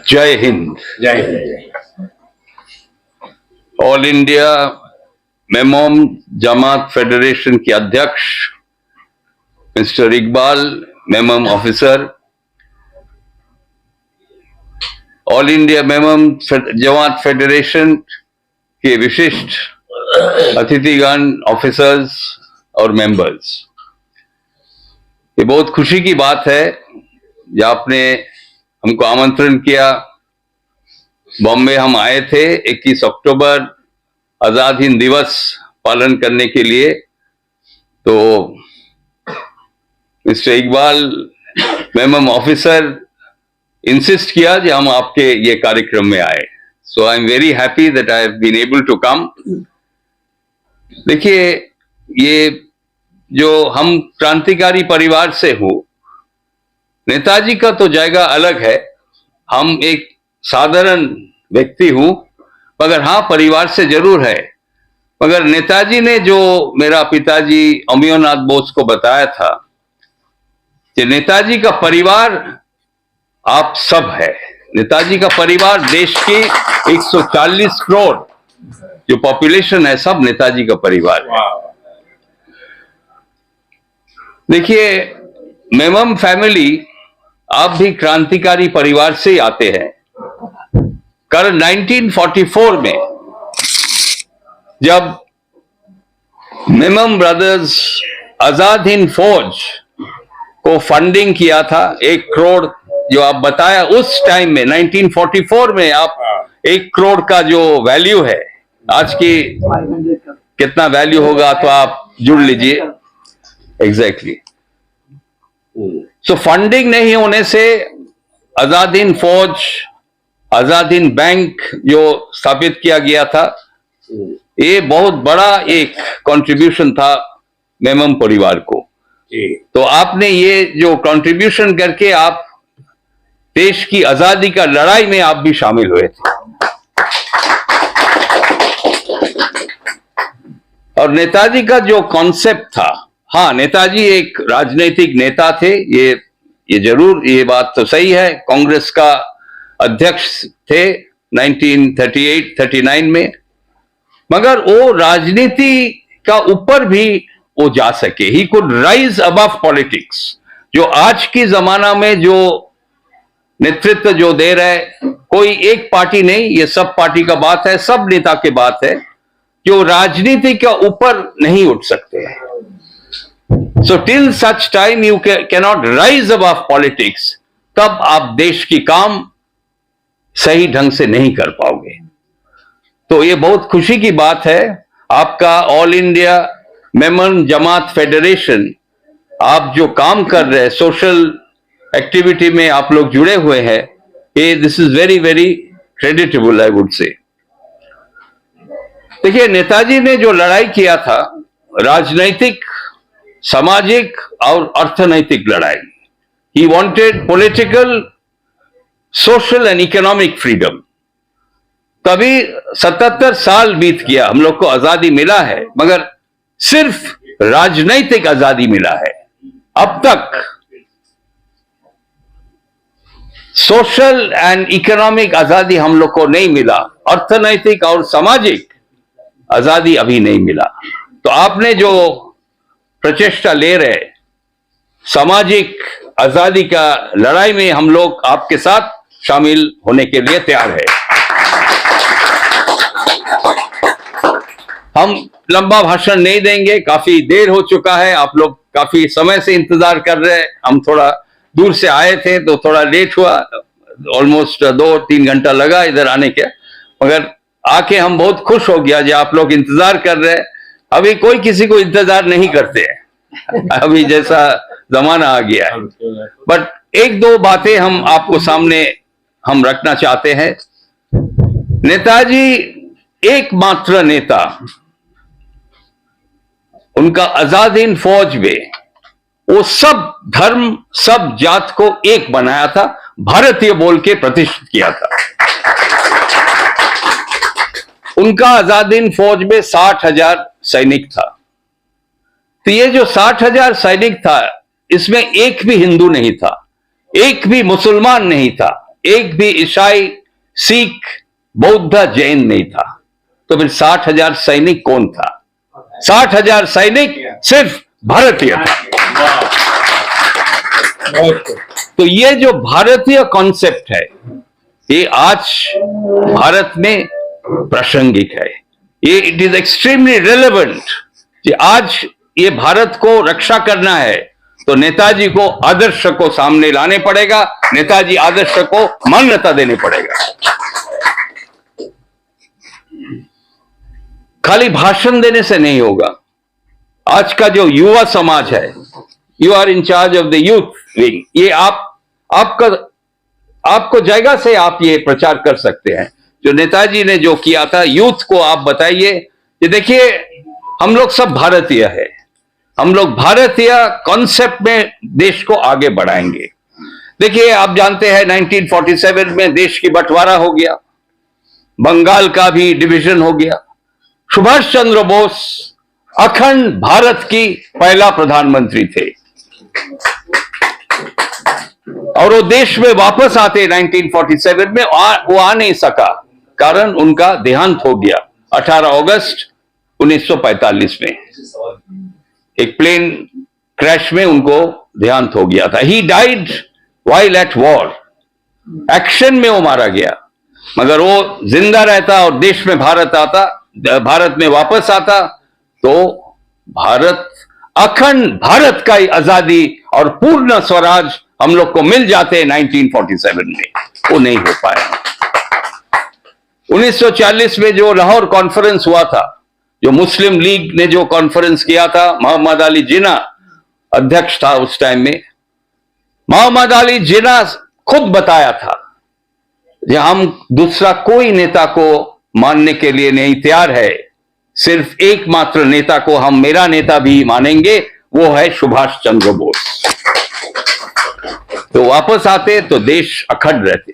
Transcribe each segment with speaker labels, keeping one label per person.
Speaker 1: जय हिंद।
Speaker 2: जय हिंद।
Speaker 1: All India Memon Jamat federation के अध्यक्ष mister Iqbal, Memon officer, all India Memon Jamat federation के विशिष्ट अतिथिगण, ऑफिसर्स और मेंबर्स, ये बहुत खुशी की बात है जब आपने हमको आमंत्रण किया। बॉम्बे हम आए थे 21 अक्टूबर आजाद हिंद दिवस पालन करने के लिए, तो mister Iqbal Memon officer insist किया कि हम आपके ये कार्यक्रम में आए। So I am very happy that I have been able to come. देखिए, ये जो हम क्रांतिकारी परिवार से हूं, नेताजी का तो जगह अलग है, हम एक साधारण व्यक्ति हूं, मगर हाँ परिवार से जरूर है। मगर नेताजी ने जो मेरा पिताजी अमियोनाथ बोस को बताया था कि नेताजी का परिवार आप सब है। नेताजी का परिवार देश की 140 करोड़ जो पॉपुलेशन है, सब नेताजी का परिवार है। देखिए, मेमोम फैमिली आप भी क्रांतिकारी परिवार से ही आते हैं। कल 1944 में जब मेमोम ब्रदर्स आजाद हिंद फौज को फंडिंग किया था, 1 करोड़ जो आप बताया उस टाइम में 1944 में, आप 1 करोड़ का जो वैल्यू है, आज की कितना वैल्यू होगा तो आप जुड़ लीजिए एग्जैक्टली। सो फंडिंग नहीं होने से आजाद हिंद फौज, आजाद हिंद बैंक जो स्थापित किया गया था, ये बहुत बड़ा एक कंट्रीब्यूशन था मेमोम परिवार को। तो आपने ये जो कंट्रीब्यूशन करके आप देश की आजादी का लड़ाई में आप भी शामिल हुए थे। और नेताजी का जो कॉन्सेप्ट था, हाँ नेताजी एक राजनीतिक नेता थे, ये जरूर, ये बात तो सही है। कांग्रेस का अध्यक्ष थे 1938-39 में, मगर वो राजनीति का ऊपर भी वो जा सके। He could rise above politics. जो आज की जमाना में जो नेतृत्व जो दे रहे, कोई एक पार्टी नहीं, ये सब पार्टी का बात है, सब नेता की बात है, जो राजनीति के ऊपर नहीं उठ सकते हैं। So till such time you cannot rise above politics, तब आप देश की काम सही ढंग से नहीं कर पाओगे। तो ये बहुत खुशी की बात है, आपका all India Memon Jamat federation, आप जो काम कर रहे हैं, सोशल एक्टिविटी में आप लोग जुड़े हुए हैं, ये this is very very creditable I would say. देखिए, नेताजी ने जो लड़ाई किया था, राजनैतिक, सामाजिक और अर्थनैतिक लड़ाई, he wanted political, social and economic freedom. तभी 77 साल बीत गया, हम लोग को आजादी मिला है, मगर सिर्फ राजनैतिक आजादी मिला है। अब तक सोशल एंड इकोनॉमिक आजादी हम लोग को नहीं मिला, अर्थनैतिक और सामाजिक आजादी अभी नहीं मिला। तो आपने जो प्रचेष्टा ले रहे, सामाजिक आजादी का लड़ाई में हम लोग आपके साथ शामिल होने के लिए तैयार है। हम लंबा भाषण नहीं देंगे, काफी देर हो चुका है, आप लोग काफी समय से इंतजार कर रहे हैं। हम थोड़ा दूर से आए थे तो थोड़ा लेट हुआ, ऑलमोस्ट 2-3 घंटा लगा इधर आने के, मगर आके हम बहुत खुश हो गया जो आप लोग इंतजार कर रहे हैं। अभी कोई किसी को इंतजार नहीं करते हैं, अभी जैसा जमाना आ गया है। बट 1-2 बातें हम आपको सामने हम रखना चाहते हैं। नेताजी एकमात्र नेता, उनका आजाद हिंद फौज में वो सब धर्म, सब जात को एक बनाया था, भारतीय बोल के प्रतिष्ठित किया था। उनका आजाद हिंद फौज में 60,000 सैनिक था। तो ये जो 60,000 सैनिक था, इसमें एक भी हिंदू नहीं था, एक भी मुसलमान नहीं था, एक भी ईसाई, सिख, बौद्ध, जैन नहीं था। तो फिर 60,000 सैनिक कौन था? 60,000 सैनिक सिर्फ भारतीय था। तो ये जो भारतीय कॉन्सेप्ट है, ये आज भारत में प्रासंगिक है। ये इट इज एक्सट्रीमली रेलेवेंट कि आज ये भारत को रक्षा करना है तो नेताजी को आदर्श को सामने लाने पड़ेगा, नेताजी आदर्श को मान्यता देने पड़ेगा। खाली भाषण देने से नहीं होगा। आज का जो युवा समाज है, you are in charge of the youth wing, ये आपको जगह से आप ये प्रचार कर सकते हैं। जो नेताजी ने जो किया था, यूथ को आप बताइए कि देखिए हम लोग सब भारतीय है, हम लोग भारतीय कॉन्सेप्ट में देश को आगे बढ़ाएंगे। देखिए आप जानते हैं 1947 में देश की बंटवारा हो गया, बंगाल का भी डिवीजन हो गया। सुभाष चंद्र बोस अखंड भारत की पहला प्रधानमंत्री थे और वो देश में वापस आते 1947 में वो आ नहीं सका, कारण उनका देहांत हो गया 18 अगस्त 1945 में। एक प्लेन क्रैश में उनको देहांत हो गया था। He died while at war, action में वो मारा गया। मगर वो जिंदा रहता और देश में भारत में वापस आता तो भारत, अखंड भारत का आजादी और पूर्ण स्वराज हम लोग को मिल जाते 1947 में। वो नहीं हो पाया। 1940 में जो लाहौर कॉन्फ्रेंस हुआ था, जो मुस्लिम लीग ने जो कॉन्फ्रेंस किया था, मोहम्मद अली जिन्ना अध्यक्ष था उस टाइम में। मोहम्मद अली जिन्ना खुद बताया था कि हम दूसरा कोई नेता को मानने के लिए नहीं तैयार है, सिर्फ एकमात्र नेता को हम मेरा नेता भी मानेंगे, वो है सुभाष चंद्र बोस। तो वापस आते तो देश अखंड रहते।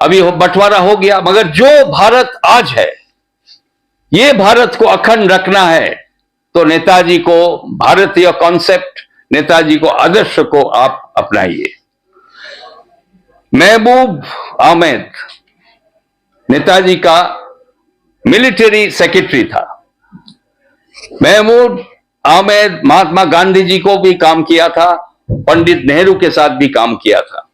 Speaker 1: अभी बंटवारा हो गया, मगर जो भारत आज है, ये भारत को अखंड रखना है तो नेताजी को भारतीय कॉन्सेप्ट, नेताजी को आदर्श को आप अपनाइए। महबूब अहमद नेताजी का मिलिट्री सेक्रेटरी था। महमूद अहमद महात्मा गांधी जी को भी काम किया था, पंडित नेहरू के साथ भी काम किया था।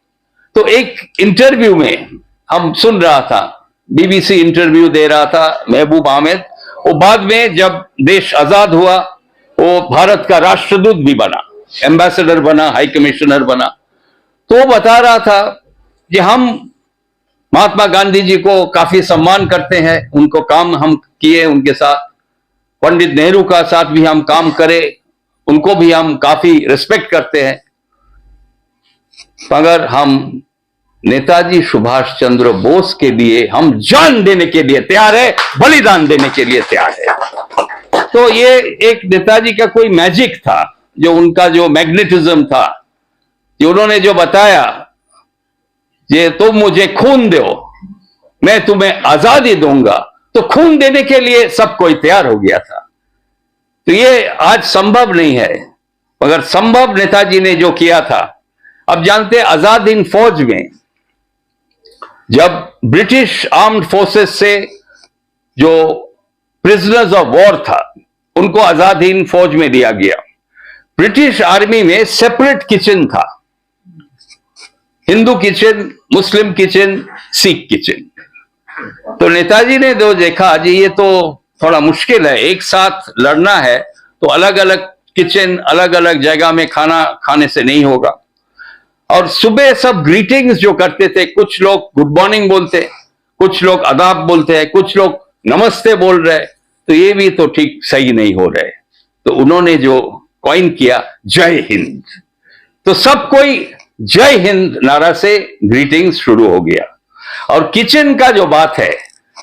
Speaker 1: तो एक इंटरव्यू में हम सुन रहा था, बीबीसी इंटरव्यू दे रहा था महबूब अहमद। वो बाद में जब देश आजाद हुआ, वो भारत का राष्ट्रदूत भी बना, एम्बेसडर बना, हाई कमिश्नर बना। तो वो बता रहा था कि हम महात्मा गांधी जी को काफी सम्मान करते हैं, उनको काम हम किए उनके साथ, पंडित नेहरू का साथ भी हम काम करें, उनको भी हम काफी रिस्पेक्ट करते हैं, मगर हम नेताजी सुभाष चंद्र बोस के लिए हम जान देने के लिए तैयार है, बलिदान देने के लिए तैयार है। तो ये एक नेताजी का कोई मैजिक था, जो उनका जो मैग्नेटिज्म था, कि उन्होंने जो बताया ये तुम मुझे खून दो, मैं तुम्हें आजादी दूंगा, तो खून देने के लिए सब कोई तैयार हो गया था। तो ये आज संभव नहीं है, मगर संभव नेताजी ने जो किया था। अब जानते हैं आजाद हिंद फौज में जब ब्रिटिश आर्म्ड फोर्सेस से जो प्रिजनर्स ऑफ वॉर था, उनको आजाद हिंद फौज में दिया गया। ब्रिटिश आर्मी में सेपरेट किचन था, हिंदू किचन, मुस्लिम किचन, सिख किचन। तो नेताजी ने जो देखा जी ये तो थोड़ा मुश्किल है, एक साथ लड़ना है तो अलग अलग किचन, अलग अलग जगह में खाना खाने से नहीं होगा। और सुबह सब ग्रीटिंग्स जो करते थे, कुछ लोग गुड मॉर्निंग बोलते, कुछ लोग आदाब बोलते हैं, कुछ लोग नमस्ते बोल रहे, तो ये भी तो ठीक सही नहीं हो रहे। तो उन्होंने जो कॉइन किया जय हिंद, तो सब कोई जय हिंद नारा से ग्रीटिंग्स शुरू हो गया। और किचन का जो बात है,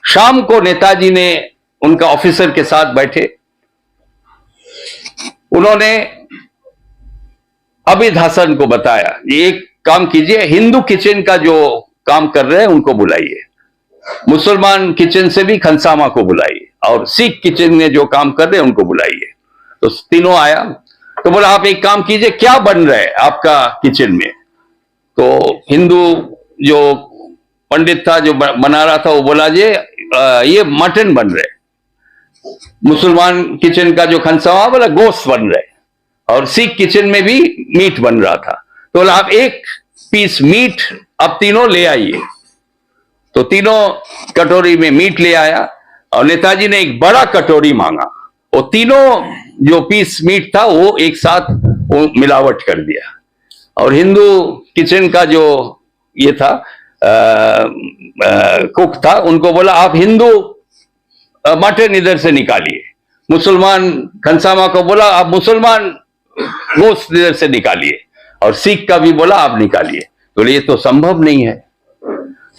Speaker 1: शाम को नेताजी ने उनका ऑफिसर के साथ बैठे, उन्होंने अमित हसन को बताया ये एक काम कीजिए, हिंदू किचन का जो काम कर रहे हैं उनको बुलाइए, मुसलमान किचन से भी खनसामा को बुलाइए, और सिख किचन में जो काम कर रहे हैं उनको बुलाइए। तो तीनों आया, तो बोला आप एक काम कीजिए, क्या बन रहा है आपका किचन में? तो हिंदू जो पंडित था जो बना रहा था, वो बोला ये मटन बन रहे, मुसलमान किचन का जो खनसामा बोला गोश्त बन रहे, और सिख किचन में भी मीट बन रहा था। तो बोला आप एक पीस मीट आप तीनों ले आइए। तो तीनों कटोरी में मीट ले आया और नेताजी ने एक बड़ा कटोरी मांगा। वो तीनों जो पीस मीट था वो एक साथ वो मिलावट कर दिया। और हिंदू किचन का जो ये था कुक था, उनको बोला आप हिंदू मटन इधर से निकालिए। मुसलमान खनसामा को बोला आप मुसलमान गोश्त इधर से निकालिए, और सिख का भी बोला आप निकालिए। तो ये तो संभव नहीं है।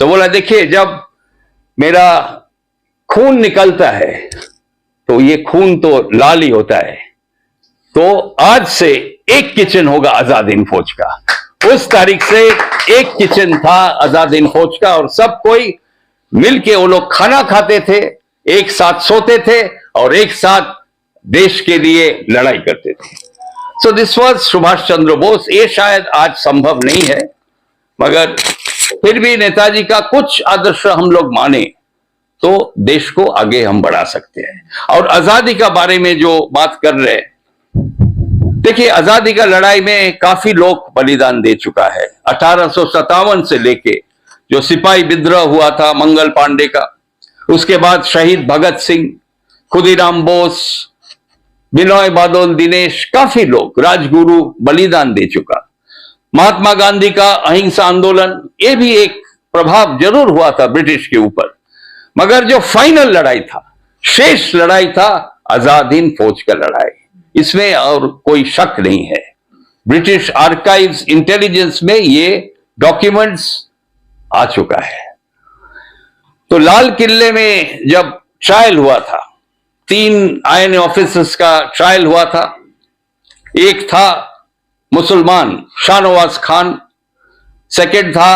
Speaker 1: तो बोला देखिए, जब मेरा खून निकलता है तो ये खून तो लाल ही होता है। तो आज से एक किचन होगा आजाद हिंद फौज का। उस तारीख से एक किचन था आजाद हिंद फौज का, और सब कोई मिलके वो लोग खाना खाते थे, एक साथ सोते थे और एक साथ देश के लिए लड़ाई करते थे। So this was Subhash Chandra Bose. ये शायद आज संभव नहीं है, मगर फिर भी नेताजी का कुछ आदर्श हम लोग माने तो देश को आगे हम बढ़ा सकते हैं। और आजादी का बारे में जो बात कर रहे हैं, देखिए आजादी का लड़ाई में काफी लोग बलिदान दे चुका है। 1857 से लेके जो सिपाही विद्रोह हुआ था मंगल पांडे का, उसके बाद शहीद भगत सिंह, खुदीराम बोस, बिनोय बादल, दिनेश, काफी लोग, राजगुरु बलिदान दे चुका। महात्मा गांधी का अहिंसा आंदोलन, ये भी एक प्रभाव जरूर हुआ था ब्रिटिश के ऊपर, मगर जो फाइनल लड़ाई था, शेष लड़ाई था आजाद हिंद फौज का लड़ाई। इसमें और कोई शक नहीं है। ब्रिटिश आर्काइव्स इंटेलिजेंस में ये डॉक्यूमेंट्स आ चुका है। तो लाल किले में जब ट्रायल हुआ था, 3 आईएनए ऑफिसर्स का ट्रायल हुआ था। एक था मुसलमान शाहनवाज खान, सेकंड था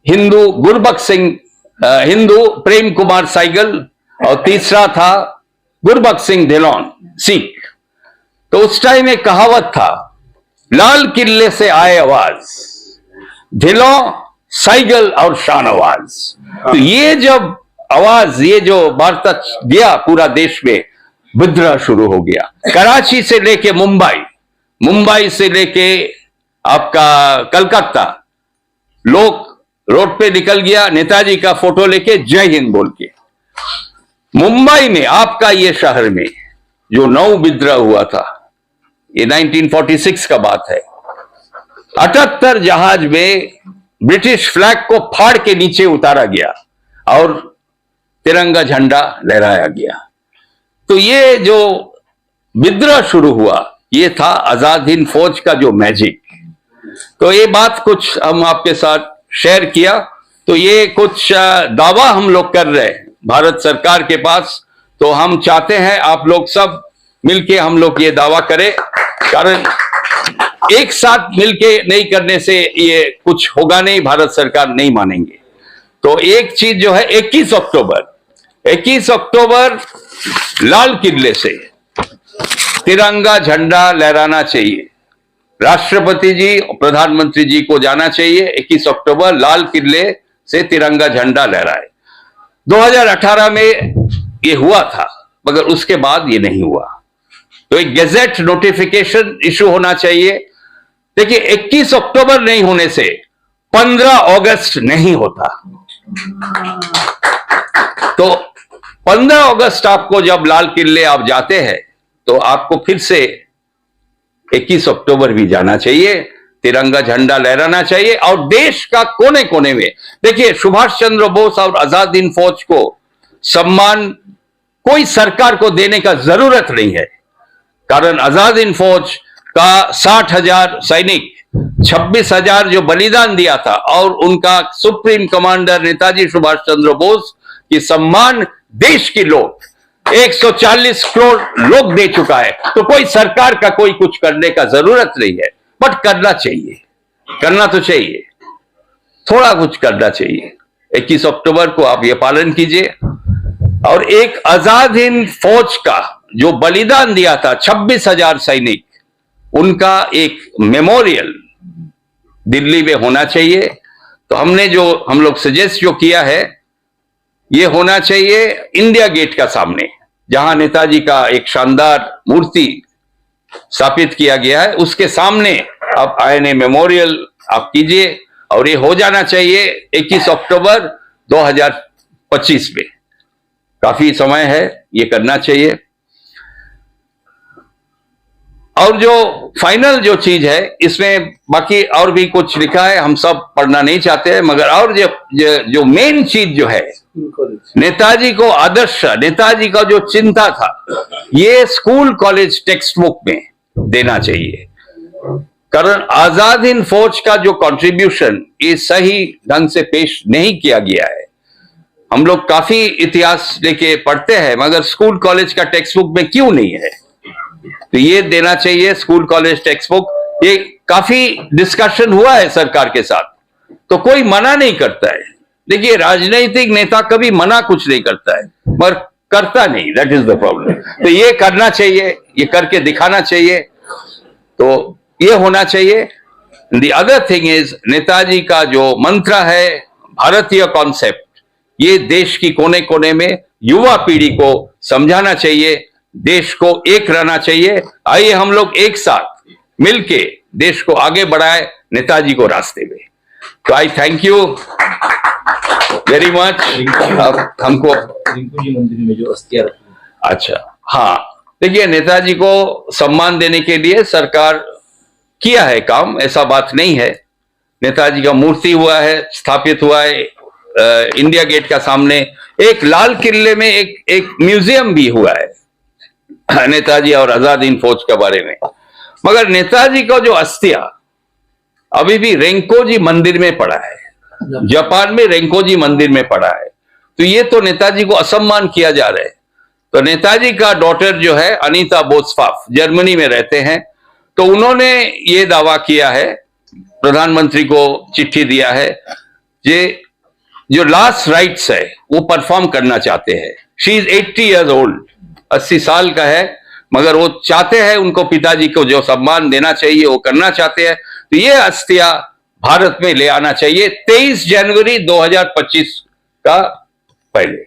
Speaker 1: हिंदू गुरबख्श सिंह, हिंदू प्रेम कुमार साइगल, और तीसरा था गुरबख्श सिंह धिलोन, सिख। तो उस टाइम एक कहावत था, लाल किले से आए आवाज, धिलों, साइगल और शाहनवाज। तो ये जब आवाज, ये जो वार्ता गया पूरा देश में, विद्रोह शुरू हो गया। कराची से लेके मुंबई, मुंबई से लेके आपका कलकत्ता, लोग रोड पे निकल गया नेताजी का फोटो लेके जय हिंद बोल के। मुंबई में, आपका ये शहर में जो 9 विद्रोह हुआ था, ये 1946 का बात है। 78 जहाज में ब्रिटिश फ्लैग को फाड़ के नीचे उतारा गया और तिरंगा झंडा लहराया गया। तो ये जो विद्रोह शुरू हुआ, ये था आजाद हिंद फौज का जो मैजिक। तो ये बात कुछ हम आपके साथ शेयर किया। तो ये कुछ दावा हम लोग कर रहे हैं भारत सरकार के पास। तो हम चाहते हैं आप लोग सब मिलके हम लोग ये दावा करें, कारण एक साथ मिलके नहीं करने से ये कुछ होगा नहीं, भारत सरकार नहीं मानेंगे। तो एक चीज जो है 21 अक्टूबर लाल किले से तिरंगा झंडा लहराना चाहिए। राष्ट्रपति जी, प्रधानमंत्री जी को जाना चाहिए 21 अक्टूबर लाल किले से तिरंगा झंडा लहराए। 2018 में ये हुआ था, मगर उसके बाद ये नहीं हुआ। तो एक गैजेट नोटिफिकेशन इशू होना चाहिए। देखिए 21 अक्टूबर नहीं होने से 15 अगस्त नहीं होता। तो 15 अगस्त आपको जब लाल किले आप जाते हैं तो आपको फिर से 21 अक्टूबर भी जाना चाहिए, तिरंगा झंडा लहराना चाहिए। और देश का कोने कोने में, देखिए सुभाष चंद्र बोस और आजाद हिंद फौज को सम्मान कोई सरकार को देने का जरूरत नहीं है, कारण आजाद हिंद फौज का 60,000 सैनिक, 26,000 जो बलिदान दिया था, और उनका सुप्रीम कमांडर नेताजी सुभाष चंद्र बोस की सम्मान देश के लोग 140 करोड़ लोग दे चुका है। तो कोई सरकार का कोई कुछ करने का जरूरत नहीं है, बट करना चाहिए, करना तो चाहिए, थोड़ा कुछ करना चाहिए। 21 अक्टूबर को आप ये पालन कीजिए। और एक आजाद हिंद फौज का जो बलिदान दिया था 26,000 सैनिक, उनका एक मेमोरियल दिल्ली में होना चाहिए। तो हम लोग सजेस्ट जो किया है, ये होना चाहिए इंडिया गेट का सामने, जहां नेताजी का एक शानदार मूर्ति स्थापित किया गया है, उसके सामने आप INA मेमोरियल आप कीजिए, और ये हो जाना चाहिए 21 अक्टूबर 2025 में। काफी समय है, ये करना चाहिए। और जो फाइनल जो चीज है, इसमें बाकी और भी कुछ लिखा है, हम सब पढ़ना नहीं चाहते हैं, मगर और जो मेन चीज जो है, नेताजी को आदर्श, नेताजी का जो चिंता था, ये स्कूल कॉलेज टेक्स्ट बुक में देना चाहिए। कारण आजाद हिंद फौज का जो कंट्रीब्यूशन ये सही ढंग से पेश नहीं किया गया है। हम लोग काफी इतिहास लेके पढ़ते हैं, मगर स्कूल कॉलेज का टेक्स्ट बुक में क्यों नहीं है? तो ये देना चाहिए स्कूल कॉलेज टेक्स्ट बुक। ये काफी डिस्कशन हुआ है सरकार के साथ, तो कोई मना नहीं करता है। देखिए, राजनीतिक नेता कभी मना कुछ नहीं करता है, मगर करता नहीं, दैट इज द प्रॉब्लम। तो ये करना चाहिए, ये करके दिखाना चाहिए, तो ये होना चाहिए। The other thing is, Netaji का जो मंत्र है, भारतीय कॉन्सेप्ट, ये देश की कोने कोने में युवा पीढ़ी को समझाना चाहिए, देश को एक रहना चाहिए। आइए हम लोग एक साथ मिलके देश को आगे बढ़ाए नेताजी को रास्ते में। तो आई थैंक यू वेरी मच। अब हमको
Speaker 2: रिंकू जी मंदिर में जो अस्थियां रखी,
Speaker 1: अच्छा, हाँ, देखिए, नेताजी को सम्मान देने के लिए सरकार किया है काम, ऐसा बात नहीं है। नेताजी का मूर्ति हुआ है, स्थापित हुआ है इंडिया गेट का सामने। एक लाल किले में एक म्यूजियम भी हुआ है नेताजी और आजाद हिंद फौज के बारे में। मगर नेताजी का जो अस्थिया अभी भी रेंकोजी मंदिर में पड़ा है, जापान में रेंकोजी मंदिर में पड़ा है। तो ये तो नेताजी को असम्मान किया जा रहा है। तो नेताजी का डॉटर जो है अनीता बोसफाफ, जर्मनी में रहते हैं, तो उन्होंने ये दावा किया है, प्रधानमंत्री को चिट्ठी दिया है, ये जो लास्ट राइट्स है वो परफॉर्म करना चाहते हैं। शी इज 80 years old, 80 साल का है, मगर वो चाहते हैं उनको पिताजी को जो सम्मान देना चाहिए वो करना चाहते हैं। तो ये अस्थिया भारत में ले आना चाहिए 23 जनवरी 2025 का पहले,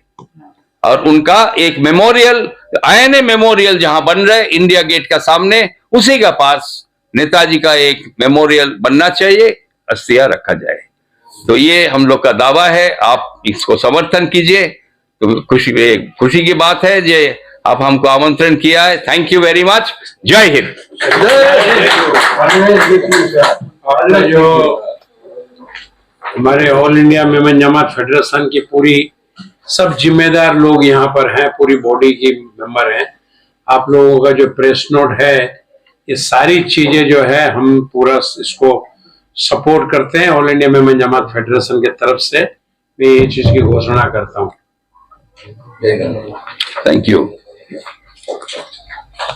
Speaker 1: और उनका एक मेमोरियल, INA मेमोरियल जहां बन रहा है इंडिया गेट का सामने, उसी का पास नेताजी का एक मेमोरियल बनना चाहिए, अस्थिया रखा जाए। तो ये हम लोग का दावा है, आप इसको समर्थन कीजिए। तो खुशी की बात है जे आप हमको आमंत्रण किया है। Thank you very much. जय हिंद।
Speaker 3: जो हमारे ऑल इंडिया मेमन जमात फेडरेशन की पूरी सब जिम्मेदार लोग यहाँ पर हैं, पूरी बॉडी की मेंबर हैं। आप लोगों का जो प्रेस नोट है, ये सारी चीजें जो है हम पूरा इसको सपोर्ट करते हैं। ऑल इंडिया मेमन जमात फेडरेशन की तरफ से मैं ये चीज की घोषणा करता हूँ।
Speaker 1: Thank you.